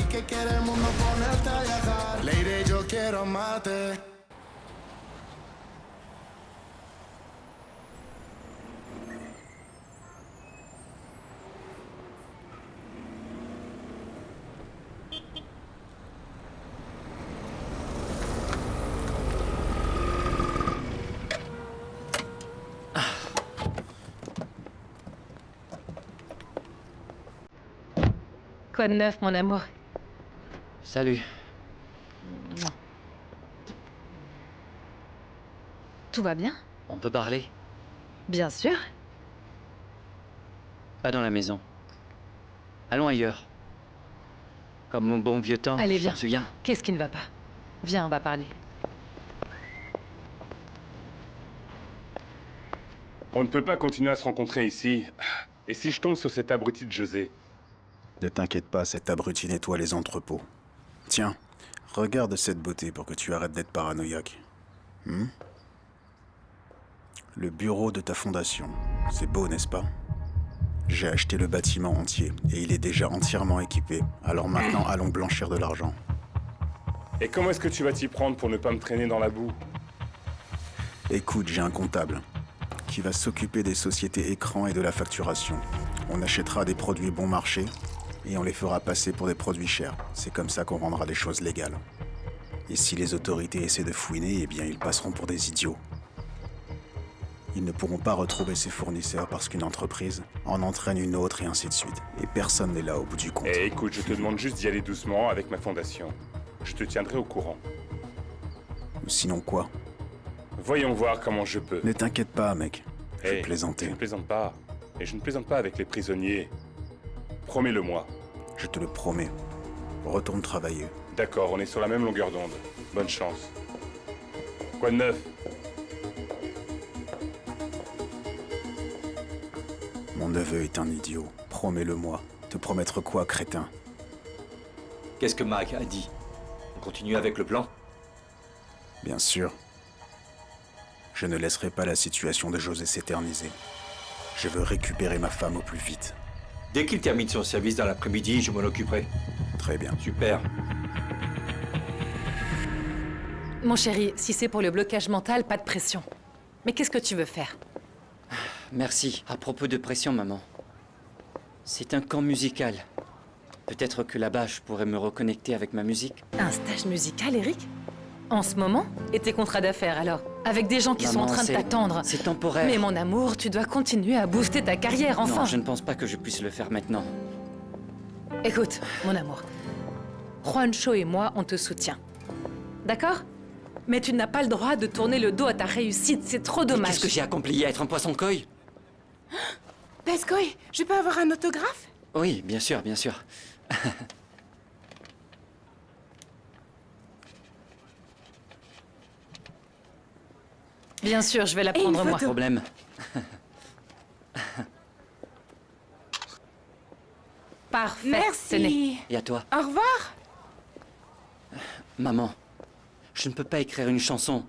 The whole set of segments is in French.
que quiere el mundo ponerte a viajar. Lady, yo quiero amarte. Quoi de neuf, mon amour? Salut. Tout va bien? On peut parler? Bien sûr. Pas dans la maison. Allons ailleurs. Comme au bon vieux temps, Allez, tu viens. t'en souviens? Qu'est-ce qui ne va pas? Viens, on va parler. On ne peut pas continuer à se rencontrer ici. Et si je tombe sur cet abruti de José? Ne t'inquiète pas, cet abruti nettoie les entrepôts. Tiens, regarde cette beauté pour que tu arrêtes d'être paranoïaque. Le bureau de ta fondation. C'est beau, n'est-ce pas? J'ai acheté le bâtiment entier et il est déjà entièrement équipé. Alors maintenant, allons blanchir de l'argent. Et comment est-ce que tu vas t'y prendre pour ne pas me traîner dans la boue? Écoute, j'ai un comptable qui va s'occuper des sociétés écrans et de la facturation. On achètera des produits bon marché et on les fera passer pour des produits chers. C'est comme ça qu'on rendra les choses légales. Et si les autorités essaient de fouiner, eh bien ils passeront pour des idiots. Ils ne pourront pas retrouver ses fournisseurs parce qu'une entreprise en entraîne une autre et ainsi de suite. Et personne n'est là au bout du compte. Eh écoute, je te demande juste d'y aller doucement avec ma fondation. Je te tiendrai au courant. Sinon quoi? Voyons voir comment je peux. Ne t'inquiète pas, mec. Je vais Je plaisanter. ne plaisante pas. Et je ne plaisante pas avec les prisonniers. Promets-le-moi. Je te le promets. Retourne travailler. D'accord, on est sur la même longueur d'onde. Bonne chance. Quoi de neuf? Mon neveu est un idiot. Promets-le-moi. Te promettre quoi, crétin? Qu'est-ce que Mac a dit? On continue avec le plan? Bien sûr. Je ne laisserai pas la situation de José s'éterniser. Je veux récupérer ma femme au plus vite. Dès qu'il termine son service dans l'après-midi, je m'en occuperai. Très bien. Super. Mon chéri, si c'est pour le blocage mental, pas de pression. Mais qu'est-ce que tu veux faire? Merci. À propos de pression, maman. C'est un camp musical. Peut-être que là-bas, je pourrais me reconnecter avec ma musique. Un stage musical, Eric? En ce moment? Et tes contrats d'affaires, alors? Avec des gens qui sont en Maman, train de t'attendre. C'est temporaire. Mais mon amour, tu dois continuer à booster ta carrière, enfin! Non, je ne pense pas que je puisse le faire maintenant. Écoute, mon amour. Juancho et moi, on te soutient. D'accord? Mais tu n'as pas le droit de tourner le dos à ta réussite, c'est trop Mais dommage. qu'est-ce que j'ai accompli? Être un poisson-coï? Pescoy, je peux avoir un autographe? Oui, bien sûr, bien sûr. Bien sûr, je vais la Et une prendre moi. photo. Problème. Parfait. Tenez. Merci. Et à toi? Au revoir. Maman, je ne peux pas écrire une chanson.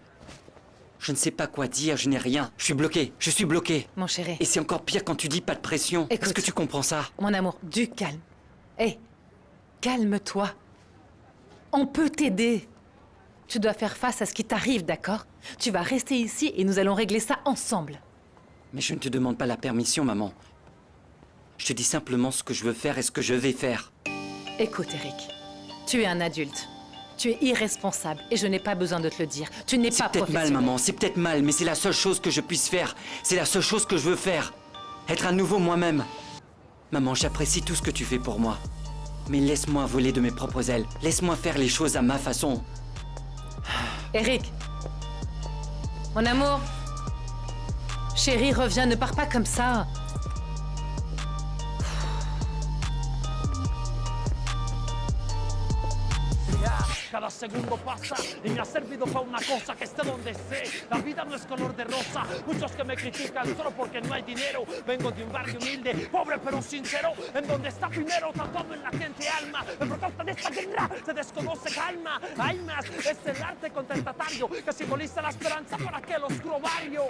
Je ne sais pas quoi dire, je n'ai rien. Je suis bloqué, je suis bloqué. Mon chéri, Et c'est encore pire quand tu dis pas de pression. Écoute. Est-ce que tu comprends ça? mon amour, du calme. Hé, calme-toi. On peut t'aider. Tu dois faire face à ce qui t'arrive, d'accord? Tu vas rester ici et nous allons régler ça ensemble. Mais je ne te demande pas la permission, maman. Je te dis simplement ce que je veux faire et ce que je vais faire. Écoute, Eric, tu es un adulte. Tu es irresponsable et je n'ai pas besoin de te le dire. Tu n'es C'est pas peut-être mal, professionnel. maman, c'est peut-être mal, mais c'est la seule chose que je puisse faire. C'est la seule chose que je veux faire. Être à nouveau moi-même. Maman, j'apprécie tout ce que tu fais pour moi. Mais laisse-moi voler de mes propres ailes. Laisse-moi faire les choses à ma façon. Eric, mon amour. Chérie, reviens, ne pars pas comme ça. Cada segundo pasa y me ha servido para una cosa que esté donde esté. La vida no es color de rosa. Muchos que me critican solo porque no hay dinero. Vengo de un barrio humilde, pobre pero sincero, en donde está primero tatuado en la gente alma. El protesta de esta guerra se desconoce calma. Hay más, es el arte contestatario que simboliza la esperanza para aquel oscuro barrio.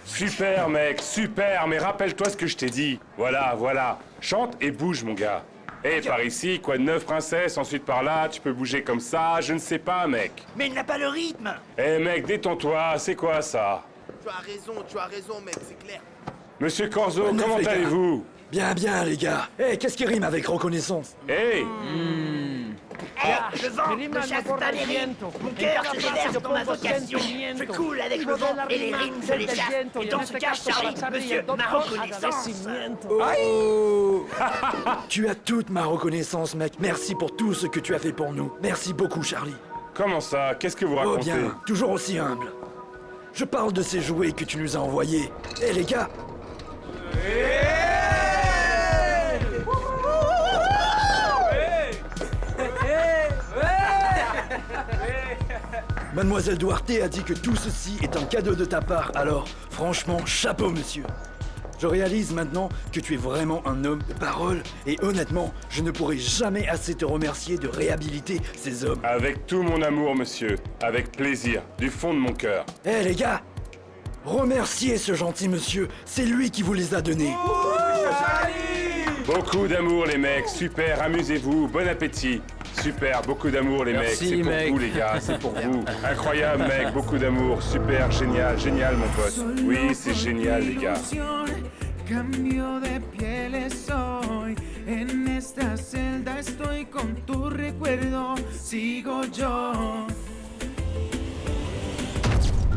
Super mec, super, mais rappelle-toi ce que je t'ai dit. Voilà, voilà. Chante et bouge mon gars. Eh, par ici, quoi de neuf, princesse? Ensuite par là, tu peux bouger comme ça, je ne sais pas, mec. Mais il n'a pas le rythme. Eh, mec, détends-toi, c'est quoi ça? Tu as raison, mec, c'est clair. Monsieur Corzo, Neuf, comment les gars. allez-vous? Bien, bien, les gars. Eh, qu'est-ce qui rime avec reconnaissance? Hey! Le vent me chasse pas les rimes. Mon cœur se déverse dans ma vocation. Je coule avec le vent et les rimes, je les chasse. Et dans ce cas, Charlie, monsieur, ma reconnaissance. Oh Tu as toute ma reconnaissance, mec. Merci pour tout ce que tu as fait pour nous. Merci beaucoup, Charlie. Comment ça? Qu'est-ce que vous Oh racontez? bien, toujours aussi humble. Je parle de ces jouets que tu nous as envoyés. Eh, les gars. Mademoiselle Duarte a dit que tout ceci est un cadeau de ta part, alors franchement, chapeau monsieur. Je réalise maintenant que tu es vraiment un homme de parole, et honnêtement, je ne pourrai jamais assez te remercier de réhabiliter ces hommes. Avec tout mon amour, monsieur. Avec plaisir, du fond de mon cœur. Eh les gars, remerciez ce gentil monsieur, c'est lui qui vous les a donnés. Beaucoup d'amour, les mecs. Super, amusez-vous. Bon appétit. Super, beaucoup d'amour, les mecs. C'est pour vous, les gars. C'est pour vous. Incroyable, mec. Beaucoup d'amour. Super, génial, génial, mon pote. Oui, c'est génial, les gars. Cambio de pieles hoy. En esta celda estoy con tu recuerdo. Sigo yo.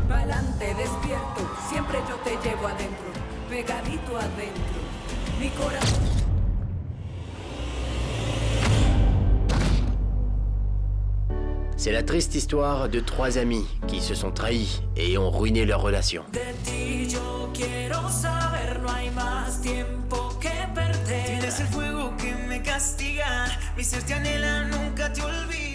Pa'lante despierto, siempre yo te llevo adentro, pegadito adentro, mi corazón. C'est la triste histoire de trois amis qui se sont trahis et ont ruiné leur relation. De ti yo quiero saber, no hay más tiempo que perder. Tienes el fuego que me castiga. Mi ser te anhela, nunca te olvida.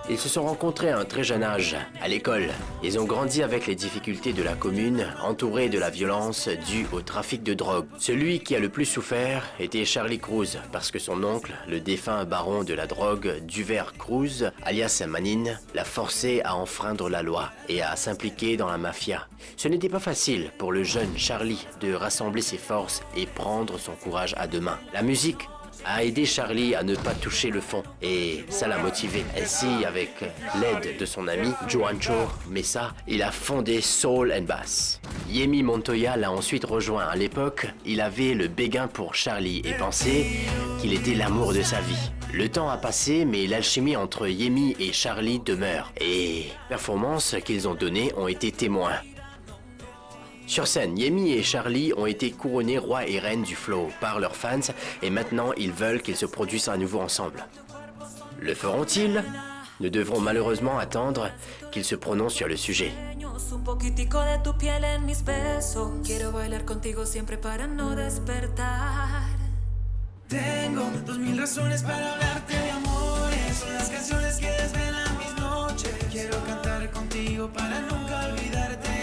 Ils se sont rencontrés à un très jeune âge, à l'école. Ils ont grandi avec les difficultés de la commune, entourés de la violence due au trafic de drogue. Celui qui a le plus souffert était Charlie Cruz, parce que son oncle, le défunt baron de la drogue Duvert Cruz, alias Manin, l'a forcé à enfreindre la loi et à s'impliquer dans la mafia. Ce n'était pas facile pour le jeune Charlie de rassembler ses forces et prendre son courage à deux mains. La musique a aidé Charlie à ne pas toucher le fond et ça l'a motivé. Ainsi, avec l'aide de son ami Juancho Mesa, il a fondé Soul and Bass. Yemi Montoya l'a ensuite rejoint. À l'époque, il avait le béguin pour Charlie et pensait qu'il était l'amour de sa vie. Le temps a passé, mais l'alchimie entre Yemi et Charlie demeure. Et les performances qu'ils ont données ont été témoins. Sur scène, Yemi et Charlie ont été couronnés rois et reines du flow par leurs fans et maintenant ils veulent qu'ils se produisent à nouveau ensemble. Le feront-ils? Nous devrons malheureusement attendre qu'ils se prononcent sur le sujet. Un poquitico de tu piel en mis besos. Quiero bailar contigo siempre para no despertar. Tengo 2000 razones para hablarte de amores. Son las canciones que desvelan mis noches. Quiero cantar contigo para nunca olvidarte.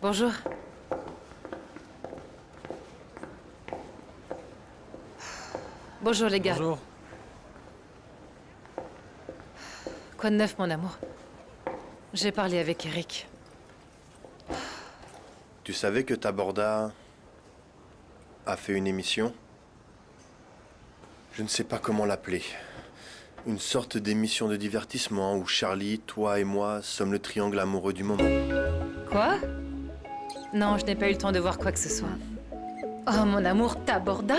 Bonjour. Bonjour les gars. Bonjour. Quoi de neuf, mon amour? J'ai parlé avec Eric. Tu savais que Taborda a fait une émission? Je ne sais pas comment l'appeler. Une sorte d'émission de divertissement où Charlie, toi et moi sommes le triangle amoureux du moment. Quoi? Non, je n'ai pas eu le temps de voir quoi que ce soit. Oh, mon amour, Taborda?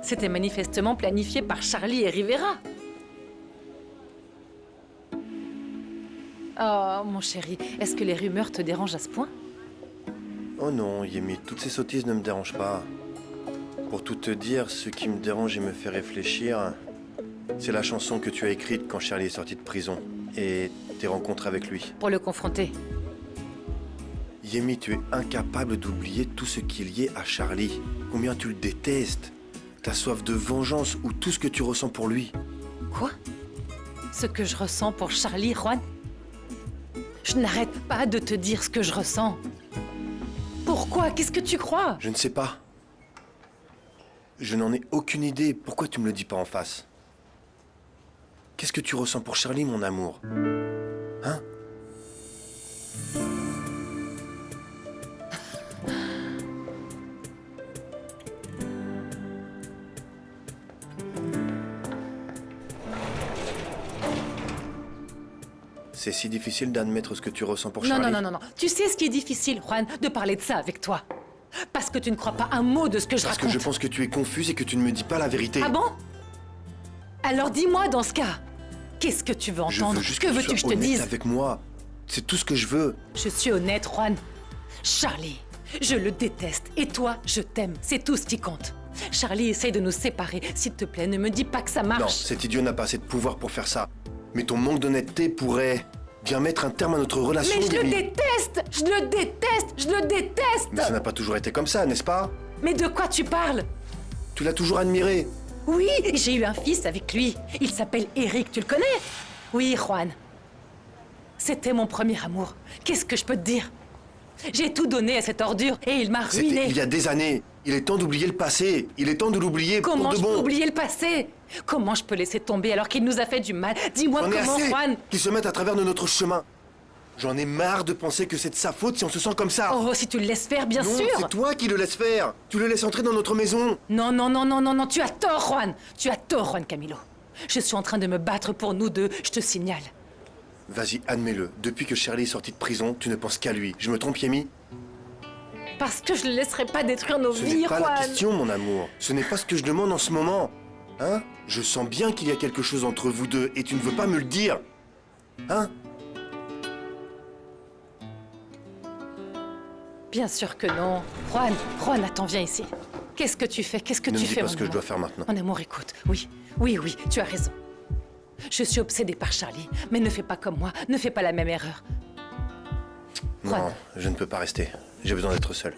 C'était manifestement planifié par Charlie et Rivera. Oh, mon chéri, est-ce que les rumeurs te dérangent à ce point? Oh non, Yemi, toutes ces sottises ne me dérangent pas. Pour tout te dire, ce qui me dérange et me fait réfléchir, c'est la chanson que tu as écrite quand Charlie est sorti de prison et tes rencontres avec lui. Pour le confronter. Yemi, tu es incapable d'oublier tout ce qui est lié à Charlie. Combien tu le détestes. Ta soif de vengeance ou tout ce que tu ressens pour lui. Quoi? Ce que je ressens pour Charlie, Juan? Je n'arrête pas de te dire ce que je ressens. Pourquoi? Qu'est-ce que tu crois? Je ne sais pas. Je n'en ai aucune idée. Pourquoi tu me le dis pas en face? Qu'est-ce que tu ressens pour Charlie, mon amour? Hein? C'est si difficile d'admettre ce que tu ressens pour Charlie. Non. Tu sais ce qui est difficile, Juan, de parler de ça avec toi. Parce que tu ne crois pas un mot de ce que je raconte. Parce que je pense que tu es confuse et que tu ne me dis pas la vérité. Ah bon? Alors dis-moi dans ce cas, qu'est-ce que tu veux entendre? Je veux juste que veux-tu que je te dise? avec moi. C'est tout ce que je veux. Je suis honnête, Juan. Charlie, je le déteste. Et toi, je t'aime. C'est tout ce qui compte. Charlie essaye de nous séparer. S'il te plaît, ne me dis pas que ça marche. Non, cet idiot n'a pas assez de pouvoir pour faire ça. Mais ton manque d'honnêteté pourrait bien mettre un terme à notre relation. Mais je le Gaby. déteste! Je le déteste! Je le déteste! Mais ça n'a pas toujours été comme ça, n'est-ce pas? Mais de quoi tu parles? Tu l'as toujours admiré. Oui, j'ai eu un fils avec lui. Il s'appelle Eric, tu le connais? Oui, Juan. C'était mon premier amour. Qu'est-ce que je peux te dire? J'ai tout donné à cette ordure et il m'a ruiné. C'était il y a des années. Il est temps d'oublier le passé. Il est temps de l'oublier pour de bon. Comment je peux oublier le passé? Comment je peux laisser tomber alors qu'il nous a fait du mal? Dis-moi comment, Juan. Qu'ils se mettent à travers de notre chemin. J'en ai marre de penser que c'est de sa faute si on se sent comme ça. Oh, si tu le laisses faire, bien non, sûr. C'est toi qui le laisses faire. Tu le laisses entrer dans notre maison. Non, tu as tort, Juan. Tu as tort, Juan Camilo. Je suis en train de me battre pour nous deux, je te signale. Vas-y, admets-le. Depuis que Charlie est sorti de prison, tu ne penses qu'à lui. Je me trompe, Yemi? Parce que je ne laisserai pas détruire nos vies, Ce n'est pas Juan. la question, mon amour. Ce n'est pas ce que je demande en ce moment. Hein? Je sens bien qu'il y a quelque chose entre vous deux et tu ne veux pas me le dire. Hein? Bien sûr que non. Juan, attends, viens ici. Qu'est-ce que tu fais? Qu'est-ce que tu fais, Ne me dis pas mon ce que je amour? dois faire maintenant. Mon amour, écoute. Oui, tu as raison. Je suis obsédée par Charlie, mais ne fais pas comme moi. Ne fais pas la même erreur. Non, Juan. je ne peux pas rester. J'ai besoin d'être seul.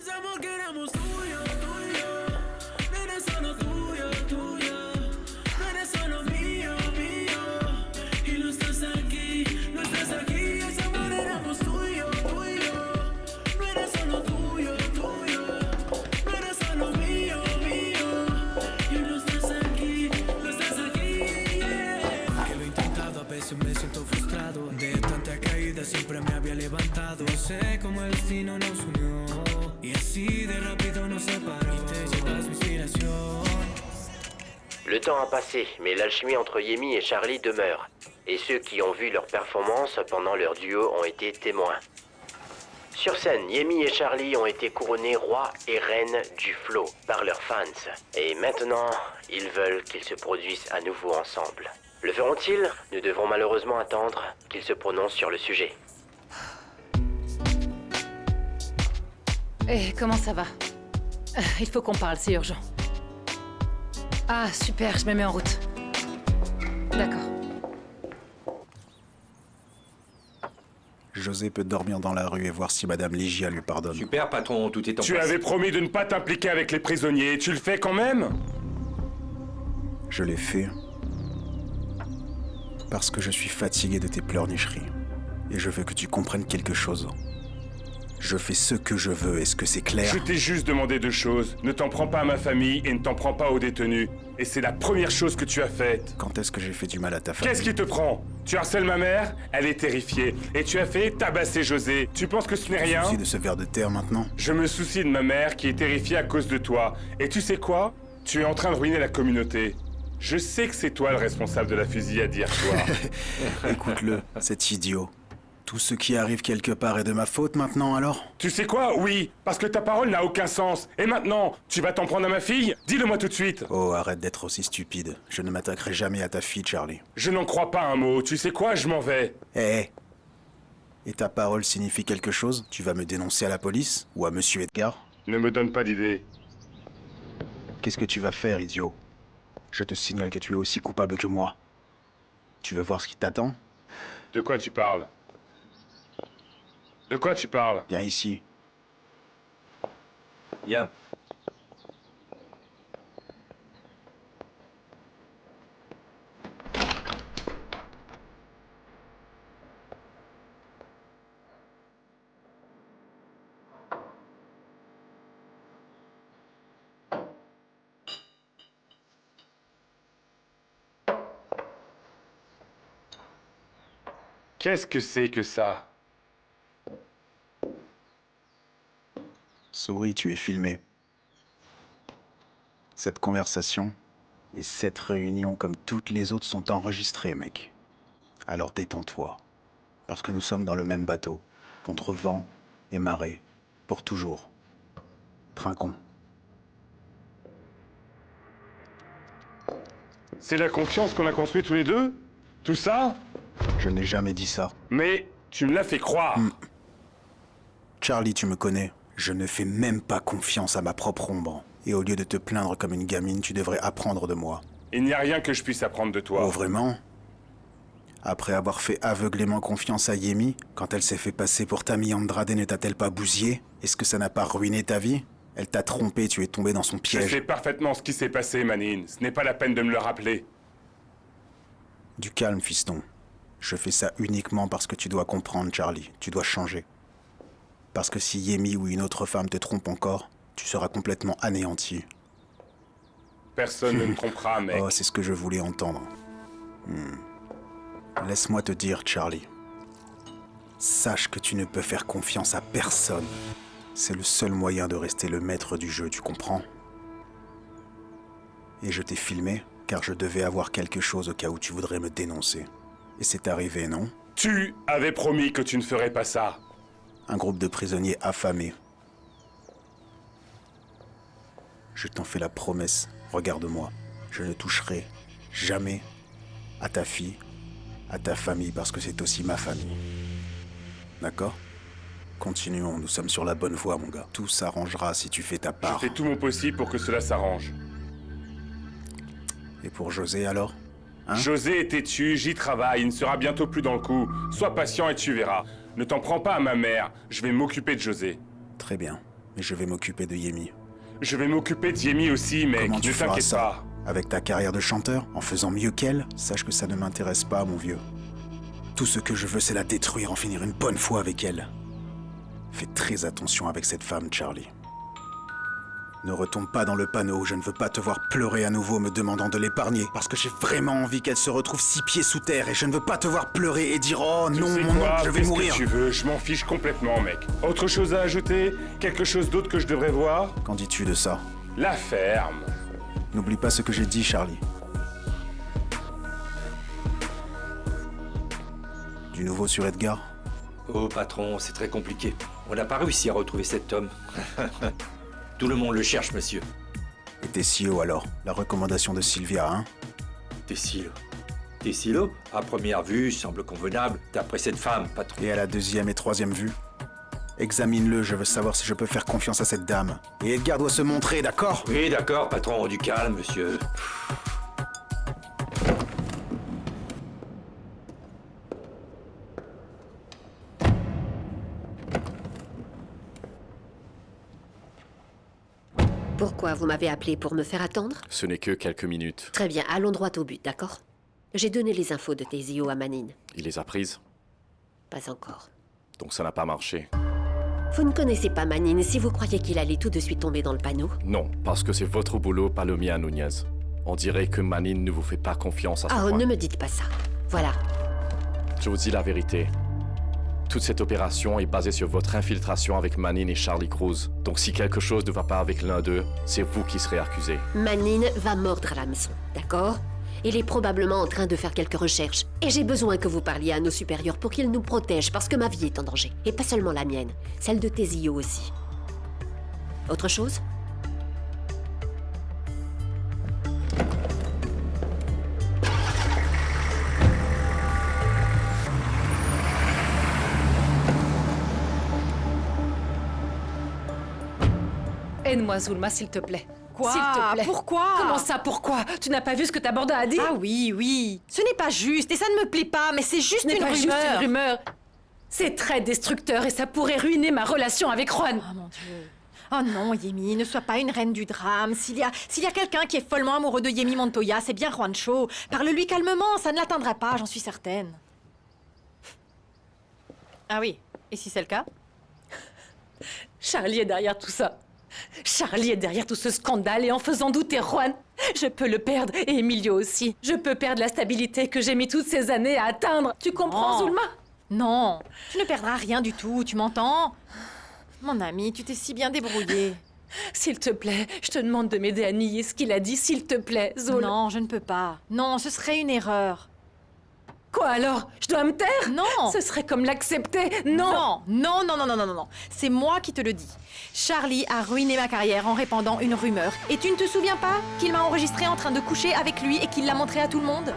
Me siento frustrado de tanta caída, siempre me había levantado. No sé cómo el destino nos unió y así de rápido nos separó. Y te llevas mi inspiración. Le temps a passé, mais l'alchimie entre Yemi et Charlie demeure. Et ceux qui ont vu leur performance pendant leur duo ont été témoins. Sur scène, Yemi et Charlie ont été couronnés rois et reines du flow par leurs fans. Et maintenant, ils veulent qu'ils se produisent à nouveau ensemble. Le feront-ils? Nous devrons malheureusement attendre qu'ils se prononcent sur le sujet. Eh, comment ça va? Il faut qu'on parle, c'est urgent. Ah, super, je me mets en route. D'accord. José peut dormir dans la rue et voir si Madame Ligia lui pardonne. Super, patron, tout est en place. Tu avais promis de ne pas t'impliquer avec les prisonniers, tu le fais quand même? Je l'ai fait. Parce que je suis fatigué de tes pleurnicheries. Et je veux que tu comprennes quelque chose. Je fais ce que je veux, est-ce que c'est clair? Je t'ai juste demandé deux choses. Ne t'en prends pas à ma famille et ne t'en prends pas aux détenus. Et c'est la première chose que tu as faite. Quand est-ce que j'ai fait du mal à ta famille? Qu'est-ce qui te prend? Tu harcèles ma mère? Elle est terrifiée. Et tu as fait tabasser José. Tu penses que ce n'est rien? Tu te soucies de ce ver de terre maintenant? Je me soucie de ma mère qui est terrifiée à cause de toi. Et tu sais quoi? Tu es en train de ruiner la communauté. Je sais que c'est toi le responsable de la fusillade d'hier soir. Écoute-le, cet idiot. Tout ce qui arrive quelque part est de ma faute maintenant, alors? Tu sais quoi? Oui, parce que ta parole n'a aucun sens. Et maintenant, tu vas t'en prendre à ma fille? Dis-le-moi tout de suite. Oh, arrête d'être aussi stupide. Je ne m'attaquerai jamais à ta fille, Charlie. Je n'en crois pas un mot. Tu sais quoi? Je m'en vais. Eh. Et ta parole signifie quelque chose? Tu vas me dénoncer à la police? Ou à Monsieur Edgar? Ne me donne pas d'idée. Qu'est-ce que tu vas faire, idiot? Je te signale que tu es aussi coupable que moi. Tu veux voir ce qui t'attend? De quoi tu parles? De quoi tu parles? Viens ici. Viens. Qu'est-ce que c'est que ça? Souris, tu es filmé. Cette conversation et cette réunion, comme toutes les autres, sont enregistrées, mec. Alors détends-toi. Parce que nous sommes dans le même bateau. Contre vent et marée. Pour toujours. Trinquons. C'est la confiance qu'on a construite tous les deux? Tout ça? Je n'ai jamais dit ça. Mais tu me l'as fait croire. Charlie, tu me connais. Je ne fais même pas confiance à ma propre ombre. Et au lieu de te plaindre comme une gamine, tu devrais apprendre de moi. Il n'y a rien que je puisse apprendre de toi. Oh, vraiment? Après avoir fait aveuglément confiance à Yemi, quand elle s'est fait passer pour Tammy Andrade, ne t'a-t-elle pas bousillé? Est-ce que ça n'a pas ruiné ta vie? Elle t'a trompé, tu es tombé dans son piège. Je sais parfaitement ce qui s'est passé, Manine. Ce n'est pas la peine de me le rappeler. Du calme, fiston. Je fais ça uniquement parce que tu dois comprendre, Charlie. Tu dois changer. Parce que si Yemi ou une autre femme te trompe encore, tu seras complètement anéanti. Personne ne me trompera, mec. Oh, c'est ce que je voulais entendre. Laisse-moi te dire, Charlie. Sache que tu ne peux faire confiance à personne. C'est le seul moyen de rester le maître du jeu, tu comprends? Et je t'ai filmé, car je devais avoir quelque chose au cas où tu voudrais me dénoncer. Et c'est arrivé, non? Tu avais promis que tu ne ferais pas ça. Un groupe de prisonniers affamés. Je t'en fais la promesse, regarde-moi. Je ne toucherai jamais à ta fille, à ta famille, parce que c'est aussi ma famille. D'accord? Continuons, nous sommes sur la bonne voie, mon gars. Tout s'arrangera si tu fais ta part. Je fais tout mon possible pour que cela s'arrange. Et pour José, alors? Hein? José est têtu, j'y travaille, il ne sera bientôt plus dans le coup. Sois patient et tu verras. Ne t'en prends pas à ma mère, je vais m'occuper de José. Très bien, mais je vais m'occuper de Yemi. Je vais m'occuper de Yemi aussi, mec. Comment tu feras ça? Pas. Avec ta carrière de chanteur? En faisant mieux qu'elle? Sache que ça ne m'intéresse pas, mon vieux. Tout ce que je veux, c'est la détruire, en finir une bonne fois avec elle. Fais très attention avec cette femme, Charlie. Ne retombe pas dans le panneau, je ne veux pas te voir pleurer à nouveau me demandant de l'épargner, parce que j'ai vraiment envie qu'elle se retrouve 6 pieds sous terre, et je ne veux pas te voir pleurer et dire « Oh non, mon nom, je vais mourir !» Fais ce que tu veux, je m'en fiche complètement, mec. Autre chose à ajouter? Quelque chose d'autre que je devrais voir? Qu'en dis-tu de ça? La ferme. N'oublie pas ce que j'ai dit, Charlie. Du nouveau sur Edgar? Oh, patron, c'est très compliqué. On n'a pas réussi à retrouver cet homme. Tout le monde le cherche, monsieur. Et Tessilo, alors? La recommandation de Sylvia, hein? Tessilo? Tessilo, à première vue, semble convenable, d'après cette femme, patron. Et à la deuxième et troisième vue? Examine-le, je veux savoir si je peux faire confiance à cette dame. Et Edgar doit se montrer, d'accord? Oui, d'accord, patron, du calme, monsieur. Pourquoi vous m'avez appelé pour me faire attendre? Ce n'est que quelques minutes. Très bien, allons droit au but, d'accord? J'ai donné les infos de Tezio à Manine. Il les a prises? Pas encore. Donc ça n'a pas marché? Vous ne connaissez pas Manine, si vous croyez qu'il allait tout de suite tomber dans le panneau? Non, parce que c'est votre boulot, pas le mien, Nunez. On dirait que Manine ne vous fait pas confiance à ce point. Oh, ne me dites pas ça. Voilà. Je vous dis la vérité. Toute cette opération est basée sur votre infiltration avec Manine et Charlie Cruz. Donc si quelque chose ne va pas avec l'un d'eux, c'est vous qui serez accusé. Manine va mordre à l'hameçon, d'accord? Il est probablement en train de faire quelques recherches. Et j'ai besoin que vous parliez à nos supérieurs pour qu'ils nous protègent, parce que ma vie est en danger. Et pas seulement la mienne, celle de Tezio aussi. Autre chose? Aide-moi, Zulma, s'il te plaît. Quoi? S'il te plaît. Pourquoi? Comment ça, pourquoi? Tu n'as pas vu ce que ta bande a dit? Ah oui, oui. Ce n'est pas juste, et ça ne me plaît pas, mais c'est juste Ce n'est une pas rumeur. juste une rumeur. C'est très destructeur et ça pourrait ruiner ma relation avec Juan. Oh mon Dieu. Oh non, Yemi, ne sois pas une reine du drame. S'il y a quelqu'un qui est follement amoureux de Yemi Montoya, c'est bien Juancho. Parle-lui calmement, ça ne l'atteindra pas, j'en suis certaine. Ah oui, et si c'est le cas? Charlie est derrière tout ça. Charlie est derrière tout ce scandale et en faisant douter Juan, je peux le perdre et Emilio aussi. Je peux perdre la stabilité que j'ai mis toutes ces années à atteindre. Tu comprends, Zulma? Non, tu ne perdras rien du tout, tu m'entends? Mon ami, tu t'es si bien débrouillé. S'il te plaît, je te demande de m'aider à nier ce qu'il a dit, s'il te plaît, Zul. Non, je ne peux pas. Non, ce serait une erreur. Quoi alors? Je dois me taire? Non! Ce serait comme l'accepter. Non! Non, non, non, non, non, non, non, non. C'est moi qui te le dis. Charlie a ruiné ma carrière en répandant une rumeur. Et tu ne te souviens pas qu'il m'a enregistré en train de coucher avec lui et qu'il l'a montré à tout le monde?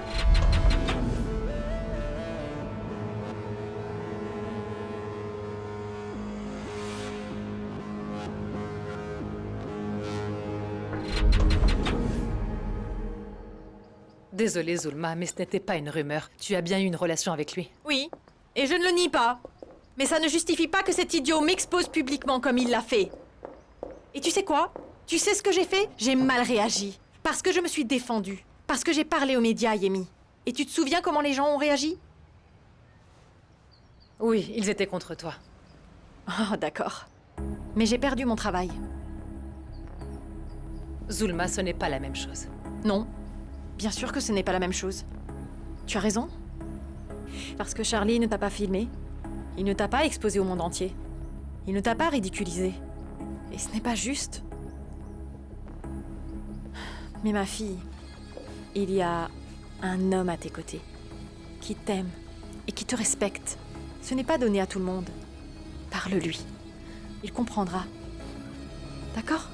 Désolée, Zulma, mais ce n'était pas une rumeur. Tu as bien eu une relation avec lui. Oui, et je ne le nie pas. Mais ça ne justifie pas que cet idiot m'expose publiquement comme il l'a fait. Et tu sais quoi? Tu sais ce que j'ai fait? J'ai mal réagi. Parce que je me suis défendue. Parce que j'ai parlé aux médias, Yemi. Et tu te souviens comment les gens ont réagi? Oui, ils étaient contre toi. Oh, d'accord. Mais j'ai perdu mon travail. Zulma, ce n'est pas la même chose. Non. Bien sûr que ce n'est pas la même chose. Tu as raison. Parce que Charlie ne t'a pas filmé. Il ne t'a pas exposé au monde entier. Il ne t'a pas ridiculisé. Et ce n'est pas juste. Mais ma fille, il y a un homme à tes côtés. Qui t'aime et qui te respecte. Ce n'est pas donné à tout le monde. Parle-lui. Il comprendra. D'accord ?